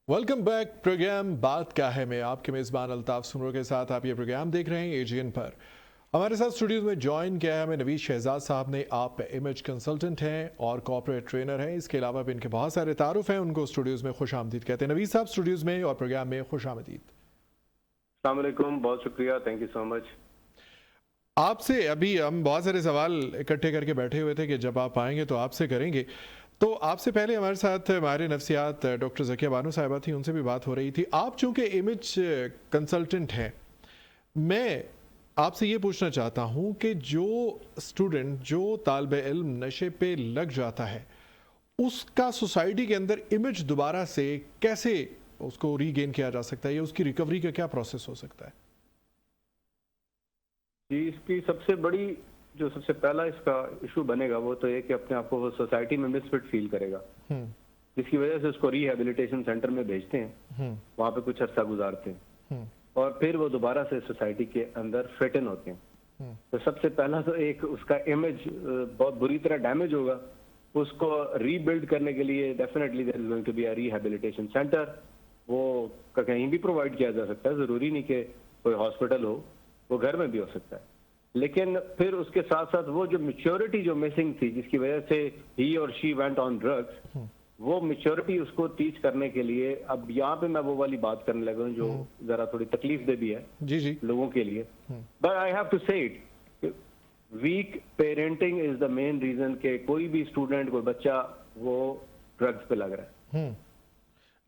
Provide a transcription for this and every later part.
Welcome back. Programme बात क्या है में आपके मेज़बान अल्ताफ सुमरो के साथ आप ये प्रोग्राम देख रहे हैं एजीएन पर। हमारे साथ स्टूडियो में ज्वाइन किया है हमें नवीद शहजाद साहब ने। आप इमेज कंसल्टेंट हैं और कॉर्पोरेट ट्रेनर हैं। इसके अलावा भी इनके बहुत सारे तारुफ हैं। उनको स्टूडियोज़ में खुश आमदीद कहते हैं। नवीद साहब स्टूडियोज़ में और प्रोग्राम में खुश आमदीद। अस्सलाम वालेकुम, बहुत शुक्रिया, थैंक यू सो मच। आपसे अभी हम बहुत सारे सवाल इकट्ठे करके बैठे हुए थे कि जब आप आएंगे तो आपसे करेंगे। तो आपसे पहले हमारे साथ हमारे नफ्सियात डॉक्टर ज़किया बानो साहिबा थी, उनसे भी बात हो रही थी। आप चूंकि इमेज कंसल्टेंट हैं, मैं आपसे ये पूछना चाहता हूँ कि जो स्टूडेंट, जो तालिब इल्म नशे पे लग जाता है, उसका सोसाइटी के अंदर इमेज दोबारा से कैसे उसको रीगेन किया जा सकता है, या उसकी रिकवरी का क्या प्रोसेस हो सकता है? जी, इसकी सबसे पहला इसका इशू बनेगा वो तो ये कि अपने आप को वो सोसाइटी में मिसफिट फील करेगा, जिसकी वजह से उसको रिहेबिलिटेशन सेंटर में भेजते हैं, वहाँ पे कुछ अर्सा गुजारते हैं और फिर वो दोबारा से सोसाइटी के अंदर फिट इन होते हैं। तो सबसे पहला तो एक उसका इमेज बहुत बुरी तरह डैमेज होगा। उसको रीबिल्ड करने के लिए definitely there is going to be a rehabilitation centre. वो कहीं भी प्रोवाइड किया जा सकता है, जरूरी नहीं कि कोई हॉस्पिटल हो, वो घर में भी हो सकता है। लेकिन फिर उसके साथ साथ वो जो मैच्योरिटी जो मिसिंग थी, जिसकी वजह से ही और शी वेंट ऑन ड्रग्स, वो मैच्योरिटी उसको टीच करने के लिए अब यहाँ पे मैं वो वाली बात करने लगा हूँ जो जरा थोड़ी तकलीफ दे भी है जी जी लोगों के लिए। But I have to say it, weak parenting is the main reason के कोई भी स्टूडेंट, कोई बच्चा वो ड्रग्स पे लग रहा है।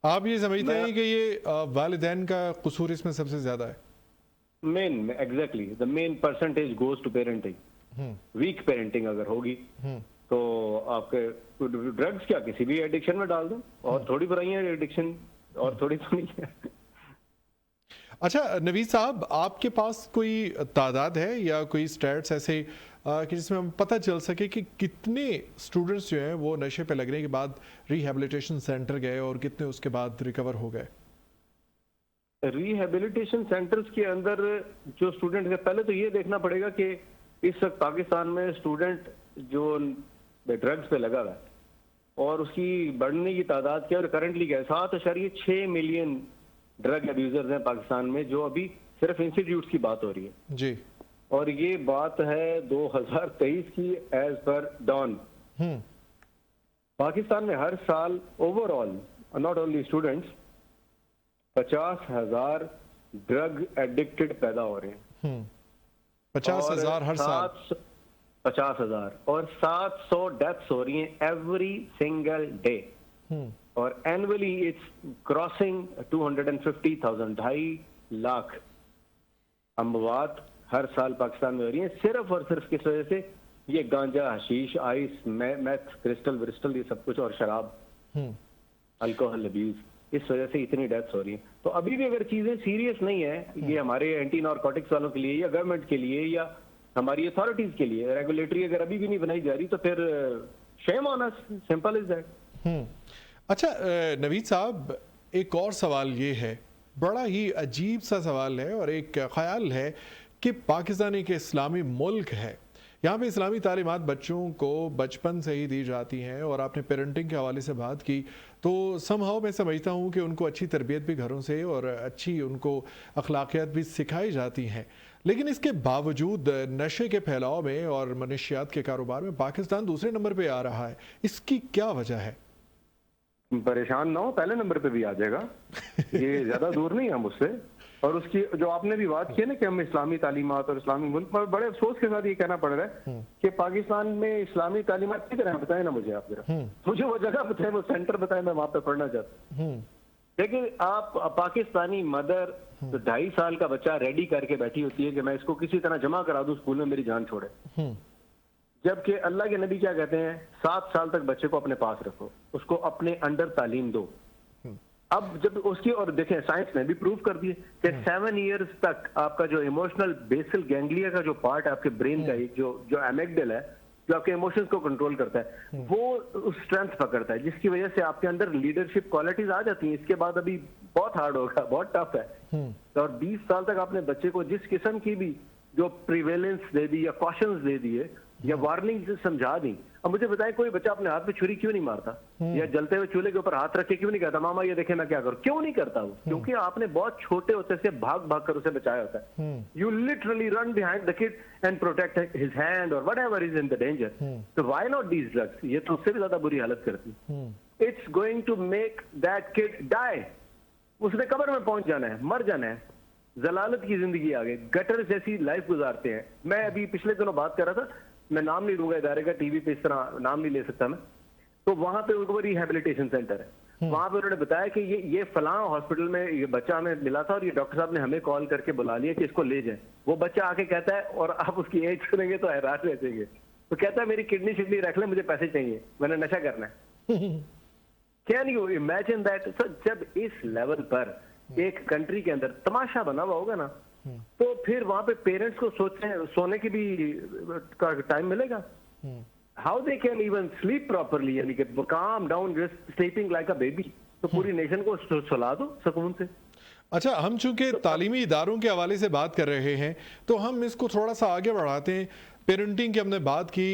आप ये समझते हैं कि ये वालिदैन का कसूर इसमें सबसे ज्यादा है? Main exactly the main percentage goes to parenting. Weak parenting अगर होगी तो आपके ड्रग्स क्या किसी भी एडिक्शन में डाल दो, और थोड़ी बुराई है एडिक्शन और थोड़ी तो नहीं है। अच्छा नवीद साहब, आपके पास कोई तादाद है या कोई स्टैट्स ऐसे कि जिसमें हम पता चल सके कि कितने स्टूडेंट्स जो हैं वो नशे पे लगने के बाद रिहेबिलिटेशन सेंटर गए और कितने उसके बाद रिकवर हो गए? रिहेबिलिटेशन सेंटर्स के अंदर जो स्टूडेंट है, पहले तो ये देखना पड़ेगा कि इस वक्त पाकिस्तान में स्टूडेंट जो ड्रग्स पे लगा हुआ है और उसकी बढ़ने की तादाद क्या है, करंटली क्या है, 7.6 मिलियन ड्रग अब्यूजर्स हैं पाकिस्तान में, जो अभी सिर्फ इंस्टीट्यूट की बात हो रही है जी। और ये बात है 2023 की एज पर डॉन। पाकिस्तान में हर साल overall, not only students, 50,000 drug addicted पैदा हो रहे हैं। 50,000 हर साल? 50,000 और 700 डेथ्स हो रही हैं एवरी सिंगल डे, और एनुअली इट्स क्रॉसिंग 250,000, 2.5 लाख अमवात हर साल पाकिस्तान में हो रही हैं, सिर्फ और सिर्फ किस वजह से? ये गांजा, हशीश, आइस, मैथ, क्रिस्टल विस्टल, ये सब कुछ, और शराब, अल्कोहल अब्यूज, इस वजह से इतनी डेथ्स हो रही हैं। तो अभी भी अगर चीजें सीरियस नहीं है, ये हमारे एंटी नारकोटिक्स वालों के लिए या गवर्नमेंट के लिए या हमारी अथॉरिटीज के लिए रेगुलेटरी अगर अभी भी नहीं बनाई जा रही, तो फिर shame on us, simple is that. अच्छा नवीद साहब, एक और सवाल ये है, बड़ा ही अजीब सा सवाल है और एक ख्याल है कि पाकिस्तान एक इस्लामी मुल्क है, यहाँ पे इस्लामी तालीमात बच्चों को बचपन से ही दी जाती हैं, और आपने पेरेंटिंग के हवाले से बात की तो समहाउ मैं समझता हूँ कि उनको अच्छी तरबियत भी घरों से और अच्छी उनको अखलाकियात भी सिखाई जाती हैं। लेकिन इसके बावजूद नशे के फैलाव में और मनशियात के कारोबार में पाकिस्तान दूसरे नंबर पे आ रहा है। इसकी क्या वजह है? परेशान ना हो, पहले नंबर पे भी आ जाएगा, ये ज्यादा दूर नहीं है मुझसे। और उसकी जो आपने भी बात की है ना कि हम इस्लामी तालीमात और इस्लामी मुल्क, पर बड़े अफसोस के साथ ये कहना पड़ रहा है कि पाकिस्तान में इस्लामी तालीमात की तरह बताए ना मुझे आप जरा, मुझे वो जगह बताए, वो सेंटर बताए, मैं वहां पे पढ़ना चाहता हूँ। देखिए, आप पाकिस्तानी मदर तो 2.5 साल का बच्चा रेडी करके बैठी होती है कि मैं इसको किसी तरह जमा करा दूं स्कूल में, मेरी जान छोड़े, जबकि अल्लाह के नबी क्या कहते हैं? 7 साल तक बच्चे को अपने पास रखो, उसको अपने अंडर तालीम दो। अब जब उसकी, और देखें साइंस ने भी प्रूव कर दिए कि 7 इयर्स तक आपका जो इमोशनल बेसल गैंग्लिया का जो पार्ट है आपके ब्रेन का, जो एमिगडल है, जो आपके इमोशंस को कंट्रोल करता है, वो स्ट्रेंथ पकड़ता है, जिसकी वजह से आपके अंदर लीडरशिप क्वालिटीज आ जाती हैं। इसके बाद अभी बहुत हार्ड होगा, बहुत टफ है। और 20 साल तक आपने बच्चे को जिस किस्म की भी जो प्रिवेलेंस दे दी या कॉशंस दे दिए, या वार्निंग से समझा दी। अब मुझे बताएं, कोई बच्चा अपने हाथ में छुरी क्यों नहीं मारता, या जलते हुए चूल्हे के ऊपर हाथ रख के क्यों नहीं कहता मामा ये देखे मैं क्या करूं? क्यों नहीं करता वो? क्योंकि आपने बहुत छोटे होते से भाग भाग कर उसे बचाया होता है। You literally run behind the kid and protect his hand और whatever is in the danger. तो व्हाई नॉट दीज ड्रग्स? ये तो उससे भी ज्यादा बुरी हालत करती है। It's going to make that kid die. उसने कब्र में पहुंच जाना है, मर जाना है, जलालत की जिंदगी आ गई, गटर जैसी लाइफ गुजारते हैं। मैं अभी पिछले दिनों बात कर रहा था, मैं नाम नहीं लूंगा इदारे का, टीवी पे इस तरह नाम नहीं ले सकता मैं, तो वहां पे उनको रिहेबिलिटेशन सेंटर है, वहां पे उन्होंने बताया कि ये फलां हॉस्पिटल में ये बच्चा हमें मिला था और ये डॉक्टर साहब ने हमें कॉल करके बुला लिया कि इसको ले जाए। वो बच्चा आके कहता है, और आप उसकी एज सुनेंगे तो हैरान रह जाएंगे, तो कहता है मेरी किडनी शिडनी रख ले, मुझे पैसे चाहिए, मैंने नशा करना है। Can you imagine that? जब इस लेवल पर एक कंट्री के अंदर तमाशा बना हुआ होगा ना, तो फिर वहां पे पेरेंट्स को सोने की भी टाइम मिलेगा? How they can even sleep properly, यानी कि calm down, just sleeping like a baby. तो पूरी नेशन को सुला दो सुकून से। अच्छा, हम चूंकि तालीमी इदारों के हवाले से बात कर रहे हैं तो हम इसको थोड़ा सा आगे बढ़ाते हैं। पेरेंटिंग की हमने बात की,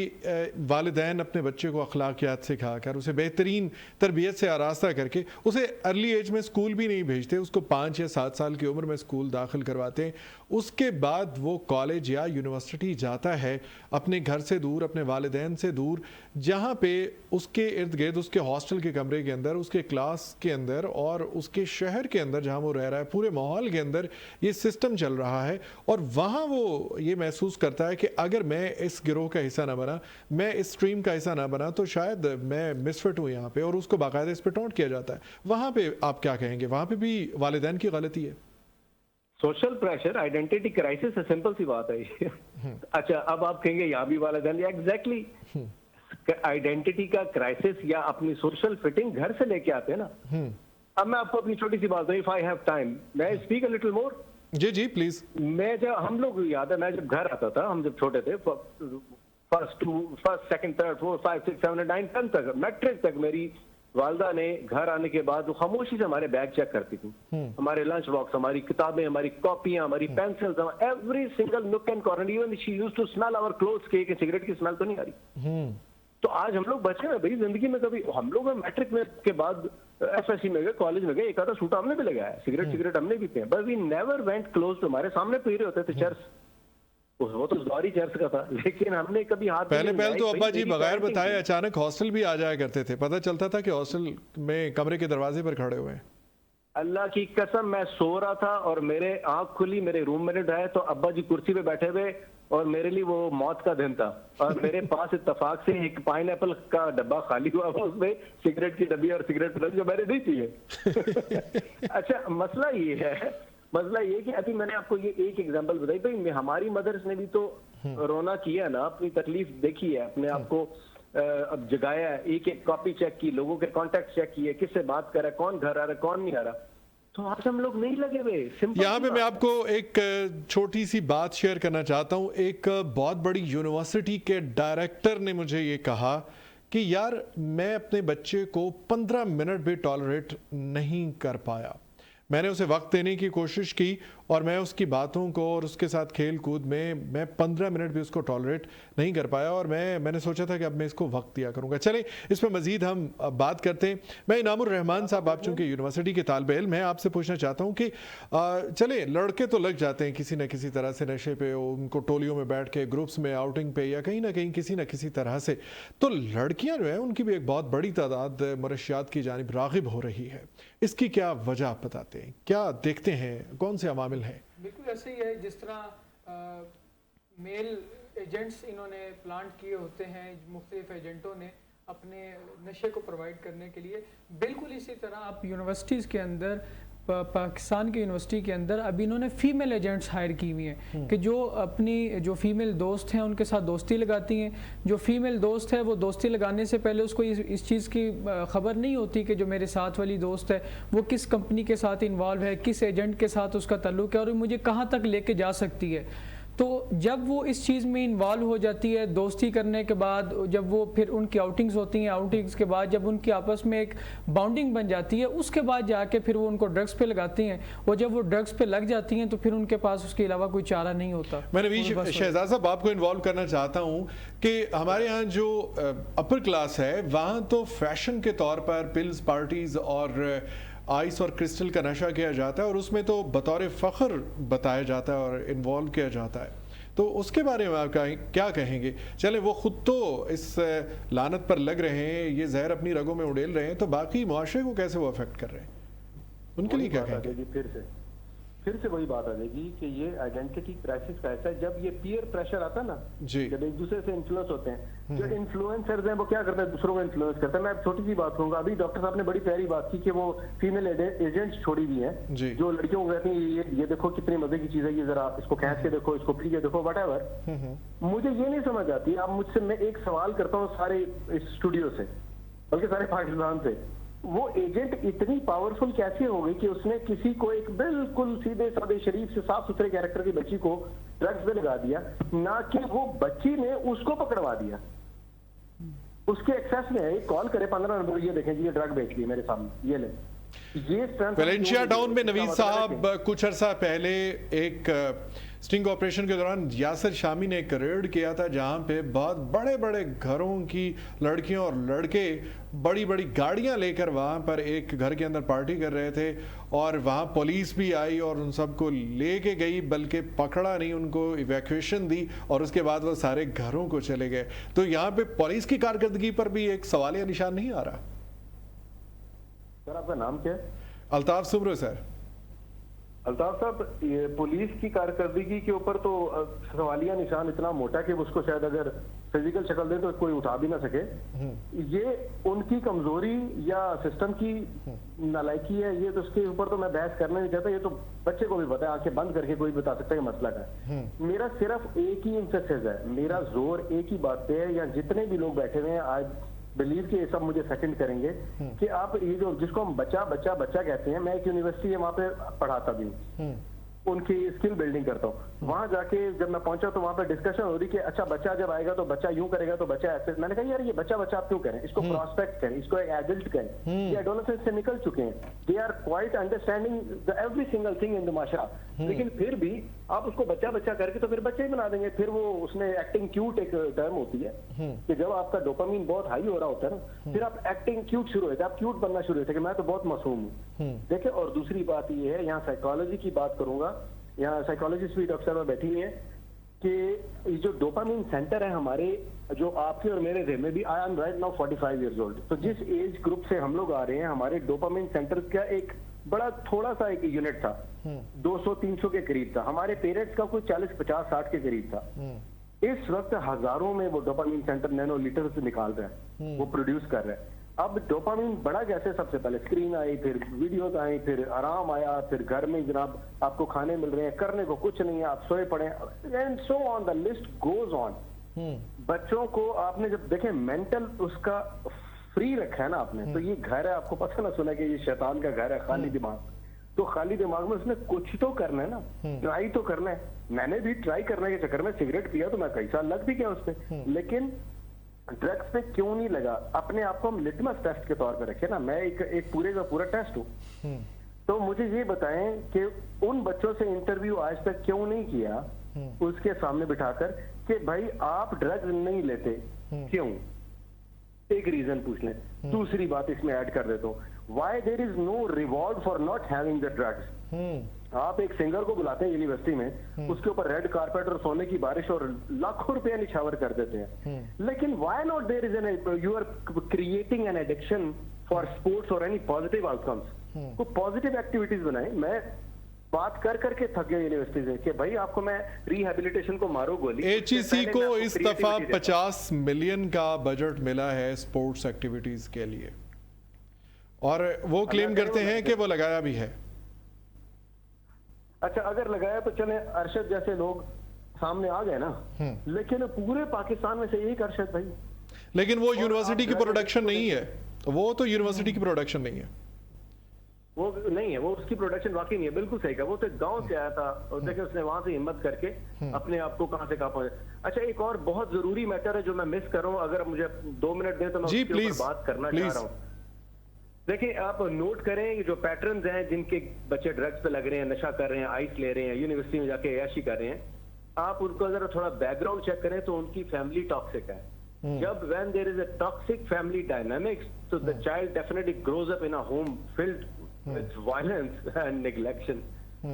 वालिदैन अपने बच्चे को अखलाकियात सिखाकर उसे बेहतरीन तरबियत से आरास्ता करके उसे अर्ली एज में स्कूल भी नहीं भेजते, उसको 5 या 7 साल की उम्र में स्कूल दाखिल करवाते हैं। उसके बाद वो कॉलेज या यूनिवर्सिटी जाता है अपने घर से दूर, अपने वालिदैन से दूर, जहाँ पे उसके इर्द गिर्द उसके हॉस्टल के कमरे के अंदर, उसके क्लास के अंदर और उसके शहर के अंदर जहाँ वो रह रहा है, पूरे माहौल के अंदर ये सिस्टम चल रहा है। और वहाँ वो ये महसूस करता है कि अगर मैं इस गिरोह का हिस्सा ना बना, मैं इस स्ट्रीम का हिस्सा ना बना, तो शायद मैं मिसफिट हूँ यहाँ पे, और उसको बाकायदा इस पे टोंट किया जाता है। वहाँ पे आप क्या कहेंगे? वहाँ पे भी वालिदैन की गलती है? सोशल प्रेशर, आइडेंटिटी क्राइसिस है, सिंपल सी बात है ये। अच्छा, अब आप कहेंगे यहाँ भी वालिदैन, एग्जैक्टली आइडेंटिटी का क्राइसिस या अपनी सोशल फिटिंग घर से लेके आते हैं ना। अब मैं आपको अपनी छोटी सी बात बताऊं, इफ आई हैव टाइम, मैं स्पीक अ लिटिल मोर। जी जी प्लीज। मैं जब, हम लोग याद है, मैं जब घर आता था, हम जब छोटे थे, फर्स्ट सेकंड थर्ड फोर्थ 5 6 7 8 9 10 तक, मैट्रिक तक, मेरी वालदा ने घर आने के बाद वो खामोशी से हमारे बैग चेक करती थी, हमारे लंच बॉक्स, हमारी किताबें, हमारी कॉपियां, हमारी pencils, every single nook and corner, even she used to smell our clothes के सिगरेट की स्मेल तो नहीं आ रही। तो आज हम लोग बचे हैं भाई जिंदगी में। कभी हम लोग मैट्रिक में के बाद एफएससी में गए, कॉलेज में गए, एक आधा सूटा हमने भी लगाया, सिगरेट हमने भी पिए, but we never went close to. हमारे सामने पी रहे होते थे चर्च, वो तो जौहरी चर्च का था, लेकिन हमने कभी हाथ पहले तो अब्बा जी बगैर बताए अचानक हॉस्टल भी आ जाया करते थे, पता चलता था कि हॉस्टल में कमरे के दरवाजे पर खड़े हुए हैं। अल्लाह की कसम, मैं सो रहा था और मेरे आंख खुली, मेरे रूम में उठाया तो अब्बा जी कुर्सी पे बैठे हुए, और मेरे लिए वो मौत का दिन था, और मेरे पास इत्तेफाक से एक पाइनएप्पल का डब्बा खाली हुआ, उसमें सिगरेट की डब्बी और सिगरेट जो मैंने दी थी। अच्छा, मसला ये कि अभी मैंने आपको ये एक एग्जांपल बताई, भाई हमारी मदर्स ने भी तो रोना किया ना, अपनी तकलीफ देखी है, अपने आप को अब जगाया है, एक एक कॉपी चेक की, लोगों के कॉन्टेक्ट चेक किए, किससे बात कर रहा है, कौन घर आ रहा है, कौन नहीं आ रहा। तो आज हम लोग नहीं लगे हुए। यहाँ पे मैं आपको एक छोटी सी बात शेयर करना चाहता हूँ। एक बहुत बड़ी यूनिवर्सिटी के डायरेक्टर ने मुझे ये कहा कि यार मैं अपने बच्चे को 15 मिनट भी टॉलरेट नहीं कर पाया। मैंने उसे वक्त देने की कोशिश की और मैं उसकी बातों को और उसके साथ खेल कूद में मैं 15 मिनट भी उसको टॉलरेट नहीं कर पाया, और मैंने सोचा था कि अब मैं इसको वक्त दिया करूंगा। चलें इस पर मजीद हम बात करते हैं। मैं इनामुर रहमान साहब, आप चूँकि यूनिवर्सिटी के तालिब इल्म हैं, आपसे पूछना चाहता हूँ कि चले लड़के तो लग जाते हैं किसी न किसी तरह से नशे पे, उनको टोलियों में बैठ के, ग्रुप्स में, आउटिंग पे, या कहीं ना कहीं किसी न किसी तरह से, तो लड़कियाँ जो हैं उनकी भी एक बहुत बड़ी तादाद मनशियात की जानिब राग़िब हो रही है। इसकी क्या वजह आप बताते हैं, क्या देखते हैं, कौन से अवामिल हैं? बिल्कुल ऐसे ही है जिस तरह मेल एजेंट्स इन्होंने प्लांट किए होते हैं, मुख्तलिफ एजेंटों ने अपने नशे को प्रोवाइड करने के लिए, बिल्कुल इसी तरह आप यूनिवर्सिटीज़ के अंदर, पाकिस्तान की यूनिवर्सिटी के अंदर अभी इन्होंने फ़ीमेल एजेंट्स हायर की हुई हैं कि जो अपनी जो फ़ीमेल दोस्त हैं उनके साथ दोस्ती लगाती हैं। जो फ़ीमेल दोस्त है वो दोस्ती लगाने से पहले उसको इस चीज़ की ख़बर नहीं होती कि जो मेरे साथ वाली दोस्त है वो किस कंपनी के साथ इन्वॉल्व है, किस एजेंट के साथ उसका ताल्लुक़ है और मुझे कहाँ तक लेके जा सकती है। तो जब वो इस चीज़ में इन्वॉल्व हो जाती है, दोस्ती करने के बाद जब वो फिर उनकी आउटिंग्स होती हैं, आउटिंग्स के बाद जब उनकी आपस में एक बाउंडिंग बन जाती है, उसके बाद जाके फिर वो उनको ड्रग्स पे लगाती हैं, और जब वो ड्रग्स पे लग जाती हैं तो फिर उनके पास उसके अलावा कोई चारा नहीं होता। मैं नवीश शहजाद साहब आपको इन्वॉल्व करना चाहता हूं कि हमारे यहाँ जो अपर क्लास है वहाँ तो फैशन के तौर पर पिल्स पार्टीज और आइस और क्रिस्टल का नशा किया जाता है, और उसमें तो बतौर फ़ख्र बताया जाता है और इन्वॉल्व किया जाता है। तो उसके बारे में आप क्या कहेंगे? चले वो खुद तो इस लानत पर लग रहे हैं, ये जहर अपनी रगों में उड़ेल रहे हैं, तो बाकी मुआशरे को कैसे वो अफेक्ट कर रहे हैं, उनके लिए क्या कहेंगे? फिर से वही बात आ जाएगी कि ये आइडेंटिटी क्राइसिस का ऐसा है, जब ये पीयर प्रेशर आता है ना, जब एक दूसरे से इन्फ्लुएंस होते हैं, जो इन्फ्लुएंसर्स हैं वो क्या करते हैं, दूसरों को इन्फ्लुएंस करते हैं। मैं छोटी सी बात कहूंगा, अभी डॉक्टर साहब ने बड़ी प्यारी बात की कि वो फीमेल एजेंट्स छोड़ी हुई हैं जो लड़कियों को कहती हैं ये देखो कितनी मजे की चीज है, ये जरा इसको खींच के देखो, इसको पी के देखो, वट एवर। मुझे ये नहीं समझ आती, आप मुझसे, मैं एक सवाल करता हूँ सारे स्टूडियो से, बल्कि सारे पाकिस्तान से, वो एजेंट इतनी पावरफुल कैसे हो गई कि उसने किसी को, एक बिल्कुल सीधे साधे शरीफ से साफ सुथरे कैरेक्टर की बच्ची को ड्रग्स पे लगा दिया, ना कि वो बच्ची ने उसको पकड़वा दिया, उसके एक्सेस में है, कॉल करे 15 नंबर, ये देखें जी ये ड्रग बेच ली मेरे सामने, ये ले। ये वेलेंशिया टाउन में नवीद साहब कुछ अरसा पहले एक स्टिंग ऑपरेशन के दौरान यासिर शामी ने एक रेड किया था, जहां पे बहुत बड़े बड़े घरों की लड़कियां और लड़के बड़ी बड़ी गाड़ियां लेकर वहां पर एक घर के अंदर पार्टी कर रहे थे, और वहां पुलिस भी आई और उन सबको लेके गई, बल्कि पकड़ा नहीं, उनको इवैक्यूएशन दी, और उसके बाद वो सारे घरों को चले गए। तो यहाँ पे पुलिस की कारकर्दगी पर भी एक सवालिया निशान नहीं आ रहा? सर आपका नाम क्या है? अल्ताफ सुब्रो सर। अल्ताफ साहब, ये पुलिस की कारकर्दगी के ऊपर तो सवालिया निशान इतना मोटा कि उसको शायद अगर फिजिकल शक्ल दे तो कोई उठा भी ना सके। ये उनकी कमजोरी या सिस्टम की नालायकी है, ये तो उसके ऊपर तो मैं बहस करना नहीं चाहता, ये तो बच्चे को भी पता है, आंखें बंद करके कोई बता सकता है कि मसला क्या है। मेरा सिर्फ एक ही इंफेसिस है, मेरा जोर एक ही बात पे है, या जितने भी लोग बैठे हुए हैं आज बिलीव कि ये सब मुझे सेकंड करेंगे कि आप ये जो जिसको हम बच्चा बच्चा बच्चा कहते हैं, मैं एक यूनिवर्सिटी है वहां पे पढ़ाता भी हूँ, उनकी स्किल बिल्डिंग करता हूँ। वहां जाके जब मैं पहुंचा तो वहां पे डिस्कशन हो रही कि अच्छा बच्चा जब आएगा तो बच्चा यूं करेगा तो बच्चा ऐसे। मैंने कहा यार ये बच्चा बच्चा आप क्यों करें, इसको प्रोस्पेक्ट करें, इसको एक एडल्ट करें। ये एडोलेसेंस से निकल चुके हैं, they are quite understanding every single thing in the माशा, लेकिन फिर भी आप उसको बच्चा बच्चा करके तो फिर बच्चे ही बना देंगे। फिर वो उसमें एक्टिंग क्यूट एक टर्म होती है कि जब आपका डोपामिन बहुत हाई हो रहा होता है ना, फिर आप एक्टिंग क्यूट शुरू होते हैं, आप क्यूट बनना शुरू होते हैं कि मैं तो बहुत मासूम हूँ। देखिए, और दूसरी बात ये है, यहाँ साइकोलॉजी की बात करूंगा, यहाँ साइकोलॉजिस्ट भी डॉक्टर साहब बैठी है कि ये जो डोपामिन सेंटर है हमारे, जो आपके और मेरे थे में भी, I am right now 45 years old, तो जिस एज ग्रुप से हम लोग आ रहे हैं, हमारे डोपामिन सेंटर का एक बड़ा थोड़ा सा एक यूनिट था, 200-300 के करीब था, हमारे पेरेंट्स का कोई 40-50-60 के करीब था। इस वक्त हजारों में वो डोपामिन सेंटर नैनो लीटर से निकाल रहा है, वो प्रोड्यूस कर रहा है। अब डोपामिन बड़ा कैसे, सबसे पहले स्क्रीन आई, फिर वीडियोस आई, फिर आराम आया, फिर घर में जनाब आपको खाने मिल रहे हैं, करने को कुछ नहीं है, आप सोए पड़े, and so on the list goes on. बच्चों को आपने जब देखे मेंटल उसका फ्री रखा है ना आपने, तो ये घर है, आपको पता ना सुना कि ये शैतान का घर है, खाली दिमाग, तो खाली दिमाग में उसने कुछ तो करना है ना, ट्राई तो करना है। मैंने भी ट्राई करने के चक्कर में सिगरेट पिया तो मैं कई साल लग भी गया उस पर, लेकिन ड्रग्स पे क्यों नहीं लगा। अपने आप को हम लिटमस टेस्ट के तौर पे रखे ना, मैं एक पूरे का पूरा टेस्ट हूँ। तो मुझे ये बताएं कि उन बच्चों से इंटरव्यू आज तक क्यों नहीं किया उसके सामने बिठाकर कि भाई आप ड्रग्स नहीं लेते क्यों, एक रीजन पूछ लें। दूसरी बात इसमें ऐड कर देता हूँ, why there is no reward for not having the drugs. आप एक सिंगर को बुलाते हैं यूनिवर्सिटी में, उसके ऊपर रेड कारपेट और सोने की बारिश और लाखों रुपया निछावर कर देते हैं, लेकिन why not there is an, you are creating an addiction for sports और एनी पॉजिटिव आउटकम्स। तो पॉजिटिव एक्टिविटीज बनाए। मैं बात कर करके थक गया यूनिवर्सिटी से कि भाई आपको मैं रिहेबिलिटेशन को मारो गोली। HEC को इस दफा 50 मिलियन का बजट मिला है स्पोर्ट्स एक्टिविटीज के लिए, और वो क्लेम करते हैं कि वो लगाया भी है। अच्छा, अगर लगाया तो चले, अरशद जैसे लोग सामने आ गए ना, लेकिन पूरे पाकिस्तान में से एक अरशद भाई, लेकिन वो यूनिवर्सिटी की प्रोडक्शन नहीं है, वो तो यूनिवर्सिटी की प्रोडक्शन नहीं है। वो नहीं है, वो उसकी प्रोडक्शन वाकई नहीं है, बिल्कुल सही कहा। वो तो गांव से आया था और देखे उसने वहां से हिम्मत करके अपने आप को कहां से कहां पहुंचे। अच्छा, एक और बहुत जरूरी मैटर है जो मैं मिस कर रहा हूं, अगर मुझे 2 मिनट दें तो मैं जी, उसके ऊपर प्लीज, बात करना चाह रहा हूं। देखिए, आप नोट करें जो पैटर्न्स हैं जिनके बच्चे ड्रग्स पे लग रहे हैं, नशा कर रहे हैं, आइस ले रहे हैं, यूनिवर्सिटी में जाके अय्याशी कर रहे हैं, आप उनको अगर थोड़ा बैकग्राउंड चेक करें तो उनकी फैमिली टॉक्सिक है। जब when there is a toxic family dynamics, so the child definitely grows up in a home filled with violence and neglection.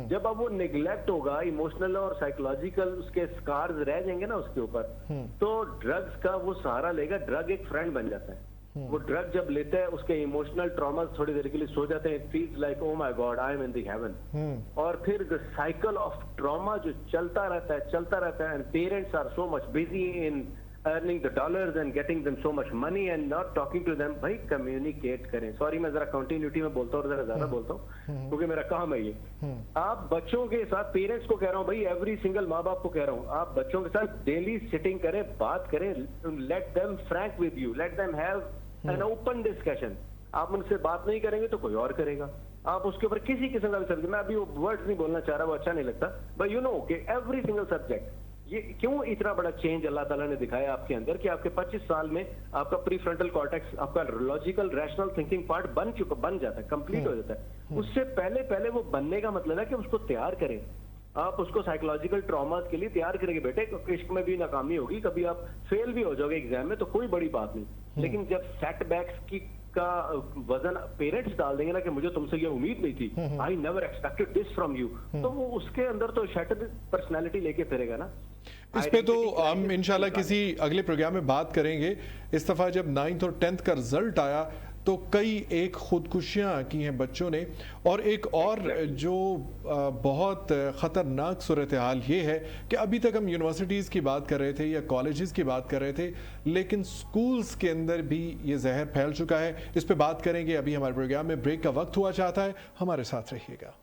जब अब वो निगलेक्ट होगा, इमोशनल और साइकोलॉजिकल उसके स्कार्स रह जाएंगे ना उसके ऊपर, तो ड्रग्स का वो सहारा लेगा। ड्रग एक फ्रेंड बन जाता है। वो ड्रग जब लेता है, उसके इमोशनल ट्रॉमा थोड़ी देर के लिए सो जाते हैं, feels like oh my God I am in the haven. और फिर द साइकिल ऑफ ट्रॉमा जो चलता रहता है and parents are so much busy in earning the dollars and getting them so much money and not talking to them. भाई communicate करें। Sorry, मैं जरा कंटिन्यूटी में बोलता हूँ और जरा ज्यादा बोलता हूँ क्योंकि मेरा काम है ये। आप बच्चों के साथ, पेरेंट्स को कह रहा हूँ भाई, एवरी सिंगल माँ बाप को कह रहा हूँ, आप बच्चों के साथ डेली सिटिंग करें, बात करें, let them Frank with you, let them have an open discussion. आप उनसे बात नहीं करेंगे तो कोई और करेगा। आप उसके ऊपर किसी किस्म का भी सब्जेक्ट, मैं अभी वो वर्ड्स नहीं बोलना चाह रहा, वो अच्छा नहीं लगता, बट यू नो कि एवरी सिंगल सब्जेक्ट। ये क्यों इतना बड़ा चेंज अल्लाह ताला ने दिखाया आपके अंदर कि आपके 25 साल में आपका प्री फ्रंटल कॉर्टेक्स, आपका लॉजिकल रैशनल थिंकिंग पार्ट बन जाता है, कंप्लीट हो जाता है। उससे पहले वो बनने का मतलब है कि उसको तैयार करें। आप उसको साइकोलॉजिकल ट्रॉमा के लिए तैयार करेंगे। बेटे, इश्क में भी नाकामी होगी, कभी आप फेल भी हो जाओगे एग्जाम में, तो कोई बड़ी बात नहीं। लेकिन जब सेटबैक्स की का वजन पेरेंट्स डाल देंगे ना कि मुझे तुमसे ये उम्मीद नहीं थी, I never expected this from you, तो वो उसके अंदर तो शैटर्ड पर्सनालिटी लेके फिरेगा ना। इस पे तो हम इंशाल्लाह किसी अगले प्रोग्राम में बात करेंगे। इस दफ़ा जब 9th और 10th का रिजल्ट आया तो कई एक खुदकुशियां की हैं बच्चों ने, और एक और जो बहुत ख़तरनाक सूरत हाल ये है कि अभी तक हम यूनिवर्सिटीज़ की बात कर रहे थे या कॉलेजेस की बात कर रहे थे, लेकिन स्कूल्स के अंदर भी ये जहर फैल चुका है। इस पे बात करेंगे। अभी हमारे प्रोग्राम में ब्रेक का वक्त हुआ चाहता है, हमारे साथ रहिएगा।